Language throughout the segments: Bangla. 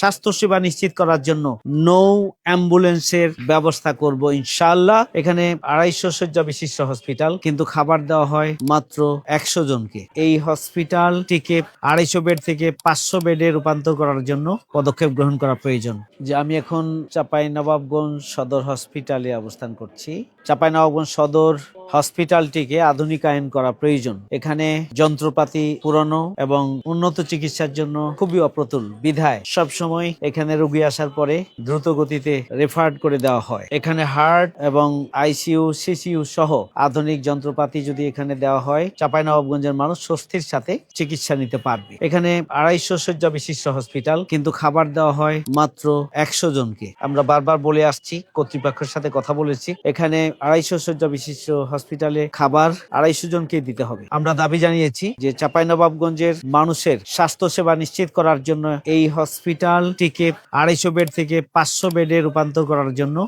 স্বাস্থ্যসেবা নিশ্চিত করার জন্য নৌ অ্যাম্বুলেন্সের ব্যবস্থা করব ইনশাআল্লাহ। এখানে 250 শয্যা বিশিষ্ট হসপিটাল, কিন্তু খাবার দেওয়া হয় মাত্র 100 জনকে। এই হসপিটালটিকে 250 বেড থেকে 500 বেডে রূপান্তর করার জন্য পদক্ষেপ গ্রহণ করা প্রয়োজন। যে আমি এখন চাঁপাইনবাবগঞ্জ সদর হসপিটালে অবস্থান করছি। চাঁপাইনবাবগঞ্জ সদর হসপিটালটিকে আধুনিকায়ন করা প্রয়োজন। এখানে যন্ত্রপাতি পুরনো এবং উন্নত চিকিৎসার জন্য খুবই অপ্রতুল বিধায় সবসময় এখানে রোগী আসার পরে দ্রুত গতিতে রেফার করে দেওয়া হয়। এখানে হার্ট এবং আইসিইউ সিসিইউ সহ আধুনিক যন্ত্রপাতি যদি এখানে দেওয়া হয়, চাঁপাইনবাবগঞ্জের মানুষ স্বস্তির সাথে চিকিৎসা নিতে পারবে। এখানে 250 শয্যা বিশিষ্ট হসপিটাল, কিন্তু খাবার দেওয়া হয় মাত্র 100 জনকে। আমরা বারবার বলে আসছি, কর্তৃপক্ষের সাথে কথা বলেছি, এখানে 250 শয্যা বিশিষ্ট হসপিটালে খাবার 250 জনকে দিতে হবে। আমরা দাবি জানিয়েছি যে চাঁপাইনবাবগঞ্জের মানুষের স্বাস্থ্য সেবা নিশ্চিত করার জন্য এই হসপিটালটিকে 250 বেড থেকে 500 বেডে রূপান্তর করার জন্য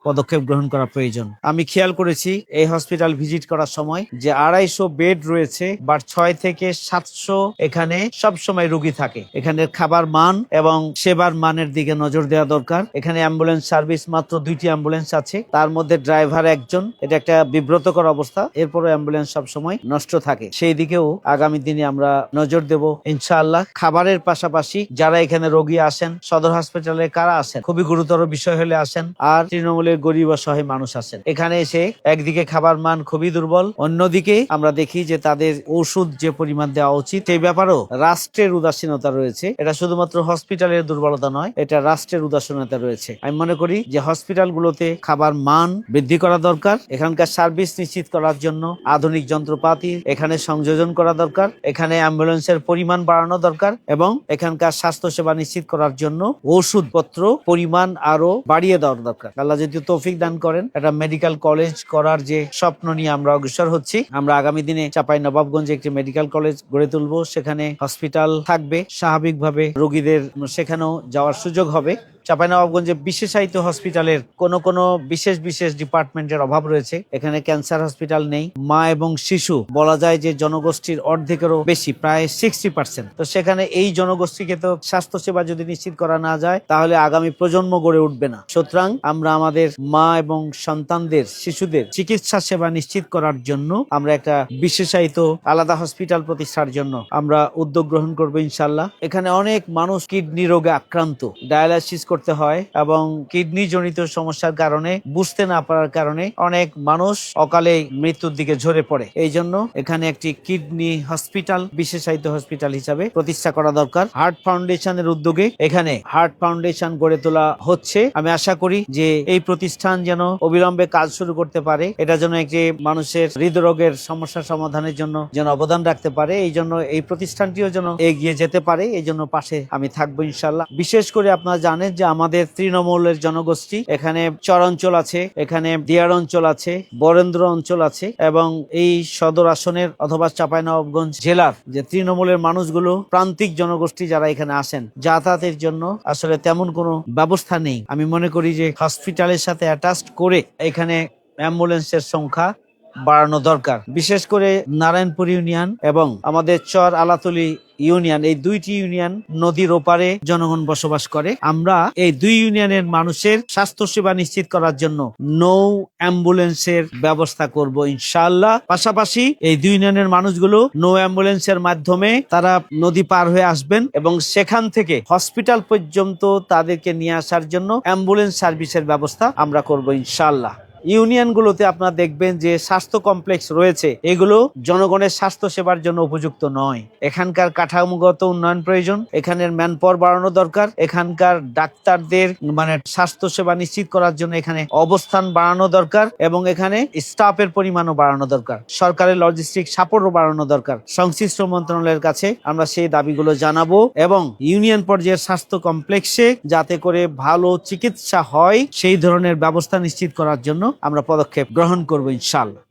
পদক্ষেপ গ্রহণ করা প্রয়োজন। আমি খেয়াল করেছি এই হসপিটাল ভিজিট করার সময় যে 250 বেড রয়েছে, বাট 6 থেকে 700 এখানে সব সময় রোগী থাকে। এখানে খাবার মান এবং সেবার মানের দিকে নজর দেওয়া দরকার। এখানে অ্যাম্বুলেন্স সার্ভিস মাত্র 2টি অ্যাম্বুলেন্স আছে, তার মধ্যে ড্রাইভার একজন। এটা একটা বিব্রতকর অবস্থা। এরপরও অ্যাম্বুলেন্স সব সময় নষ্ট থাকে। সেই দিকেও আগামী দিনে আমরা নজর দেব ইনশাআল্লাহ। খাবারের পাশাপাশি যারা এখানে রোগী আসেন, সদর হাসপাতালে কারা আসেন, খুবই গুরুতর বিষয় হলে আসেন, আর তৃণমূলের গরিব অসহায় মানুষ আছেন। এখানে এসে একদিকে খাবার মান খুবই দুর্বল, অন্যদিকে আমরা দেখি যে তাদের ওষুধ যে পরিমাণ দেওয়া উচিত সেই ব্যাপারেও রাষ্ট্রের উদাসীনতা রয়েছে। এটা শুধুমাত্র হসপিটালের দুর্বলতা নয়, এটা রাষ্ট্রের উদাসীনতা রয়েছে। আমি মনে করি যে হসপিটালগুলোতে খাবার মান বৃদ্ধি করা দরকার। এখানকার সার্ভিস নিশ্চিত করার জন্য আধুনিক যন্ত্রপাতি এখানে সংযোজন করা দরকার। এখানে অ্যাম্বুলেন্সের পরিমাণ বাড়ানো দরকার এবং এখানকার স্বাস্থ্য সেবা নিশ্চিত করার জন্য ওষুধপত্র পরিমাণ আরো বাড়িয়ে দেওয়ার দরকার। আল্লাহ যদি তৌফিক দান করেন, একটা মেডিকেল কলেজ করার যে স্বপ্ন নিয়ে আমরা অগ্রসর হচ্ছি, আমরা আগামী দিনে চাঁপাইনবাবগঞ্জে একটি মেডিকেল কলেজ গড়ে তুলবো। সেখানে হসপিটাল থাকবে, স্বাভাবিকভাবে রোগীদের সেখানেও যাওয়ার সুযোগ হবে। চাঁপাইনবাবগঞ্জে বিশেষায়িত হসপিটালের কোন বিশেষ ডিপার্টমেন্টের অভাব রয়েছে। এখানে ক্যান্সার হসপিটাল নেই। মা এবং শিশু বলা যায় যে জনগোষ্ঠীর অর্ধেকেরও বেশি, প্রায় 60%। তো সেখানে এই জনগোষ্ঠীকে তো স্বাস্থ্য সেবা যদি নিশ্চিত করা না যায়, তাহলে আগামী প্রজন্ম গড়ে উঠবে না। সুতরাং আমরা আমাদের মা এবং সন্তানদের, শিশুদের চিকিৎসা সেবা নিশ্চিত করার জন্য আমরা একটা বিশেষায়িত আলাদা হসপিটাল প্রতিষ্ঠার জন্য আমরা উদ্যোগ গ্রহণ করবো ইনশাল্লাহ। এখানে অনেক মানুষ কিডনি রোগে আক্রান্ত, ডায়ালাইসিস করতে হয় এবং কিডনি জনিত সমস্যার কারণে, বুঝতে না পারার কারণে অনেক মানুষ অকালে মৃত্যুর দিকে ঝরে পড়ে। এই জন্য এখানে একটি কিডনি হসপিটাল, বিশেষায়িত হসপিটাল হিসাবে প্রতিষ্ঠা করা দরকার। হার্ট ফাউন্ডেশনের উদ্যোগে এখানে হার্ট ফাউন্ডেশন গড়ে তোলা হচ্ছে। আমি আশা করি যে এই প্রতিষ্ঠান যেন অবিলম্বে কাজ শুরু করতে পারে। এটা যেন একটি মানুষের হৃদরোগের সমস্যা সমাধানের জন্য যেন অবদান রাখতে পারে। এই জন্য এই প্রতিষ্ঠানটিও যেন এগিয়ে যেতে পারে, এই জন্য পাশে আমি থাকবো ইনশাল্লাহ। বিশেষ করে আপনারা জানেন যে আমাদের তৃণমূলের জনগোষ্ঠী এখানে চর অঞ্চল আছে, এখানে দিয়ার অঞ্চল আছে, বরেন্দ্র অঞ্চল আছে এবং এই সদর আসনের অথবা চাঁপাইনবাবগঞ্জ জেলার যে তৃণমূলের মানুষগুলো, প্রান্তিক জনগোষ্ঠী যারা এখানে আসেন, যাতায়াতের জন্য আসলে তেমন কোনো ব্যবস্থা নেই। আমি মনে করি যে হসপিটালের সাথে অ্যাটাচড করে এখানে অ্যাম্বুলেন্সের সংখ্যা বাড়ানো দরকার। বিশেষ করে নারায়ণপুর ইউনিয়ন এবং আমাদের চর আলাতলি ইউনিয়ন, এই 2টি ইউনিয়ন নদীর ওপারে জনগণ বসবাস করে। আমরা এই 2 ইউনিয়নের মানুষের স্বাস্থ্য সেবা নিশ্চিত করার জন্য নৌ অ্যাম্বুলেন্সের ব্যবস্থা করব ইনশাআল্লাহ। পাশাপাশি এই 2 ইউনিয়নের মানুষগুলো নৌ অ্যাম্বুলেন্সের মাধ্যমে তারা নদী পার হয়ে আসবেন এবং সেখান থেকে হসপিটাল পর্যন্ত তাদেরকে নিয়ে আসার জন্য অ্যাম্বুলেন্স সার্ভিসের ব্যবস্থা আমরা করব ইনশাআল্লাহ। ইউনিয়নগুলোতে আপনারা দেখবেন যে স্বাস্থ্য কমপ্লেক্স রয়েছে, এগুলো জনগণের স্বাস্থ্য সেবার জন্য উপযুক্ত নয়। এখানকার কাঠামোগত উন্নয়ন প্রয়োজন, এখানের ম্যানপাওয়ার বাড়ানো দরকার, এখানকার ডাক্তারদের স্বাস্থ্য সেবা নিশ্চিত করার জন্য এখানে অবস্থান বাড়ানো দরকার এবং এখানে স্টাফের পরিমাণও বাড়ানো দরকার। সরকারের লজিস্টিক সাপোর্টও বাড়ানো দরকার। সংশ্লিষ্ট মন্ত্রণালয়ের কাছে আমরা সেই দাবিগুলো জানাবো এবং ইউনিয়ন পর্যায়ের স্বাস্থ্য কমপ্লেক্সে যাতে করে ভালো চিকিৎসা হয় সেই ধরনের ব্যবস্থা নিশ্চিত করার জন্য আমরা পদক্ষেপ গ্রহণ করব ইনশাআল্লাহ।